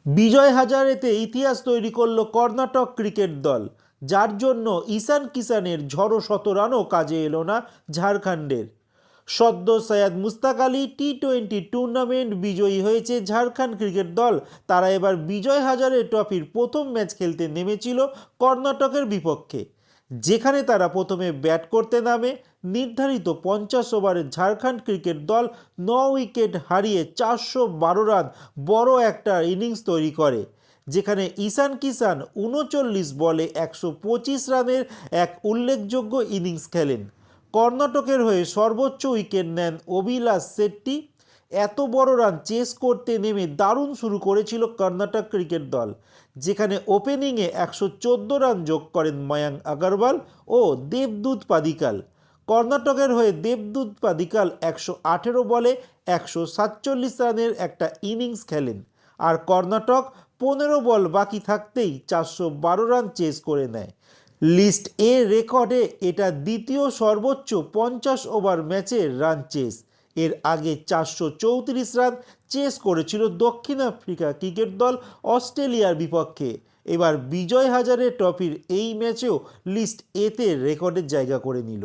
বিজয় হাজারেতে ইতিহাস তৈরি করল কর্ণাটক ক্রিকেট দল, যার জন্য ঈশান কিষানের ঝড়ো শতরানও কাজে এলো না ঝাড়খণ্ডের। সদ্য সৈয়দ মুস্তাক আলী টি-20 টুর্নামেন্ট বিজয়ী হয়েছে ঝাড়খণ্ড ক্রিকেট দল। তারা এবার বিজয় হাজারে ট্রফির প্রথম ম্যাচ খেলতে নেমেছিল কর্ণাটকের বিপক্ষে, যেখানে তারা প্রথমে ব্যাট করতে নামে। নির্ধারিত 50 ওভারে ঝাড়খণ্ড ক্রিকেট দল 9 উইকেট হারিয়ে 412 রান বড় একটা ইনিংস তৈরি করে, যেখানে ঈশান কিষান 39 বলে 125 রানের এক উল্লেখযোগ্য ইনিংস খেলেন। কর্ণাটকের হয়ে সর্বোচ্চ উইকেট নেন অভিলাষ শেট্টি। এত বড় রান চেস করতে নেমে দারুণ শুরু করেছিল কর্ণাটক ক্রিকেট দল, যেখানে ওপেনিংয়ে 114 রান যোগ করেন ময়াঙ্ক আগরওয়াল ও দেবদূত পাদিক্কাল। কর্ণাটকের হয়ে দেবদূত পাদিক্কাল 118 বলে 147 রানের একটা ইনিংস খেলেন, আর কর্ণাটক 15 বল বাকি থাকতেই 412 রান চেস করে নেয়। লিস্ট এ রেকর্ডে এটা দ্বিতীয় সর্বোচ্চ 50 ওভার ম্যাচের রান চেস। এর আগে 434 রান চেস করেছিল দক্ষিণ আফ্রিকা ক্রিকেট দল অস্ট্রেলিয়ার বিপক্ষে। এবার বিজয় হাজারে ট্রফির এই ম্যাচেও লিস্ট এতে রেকর্ডের জায়গা করে নিল।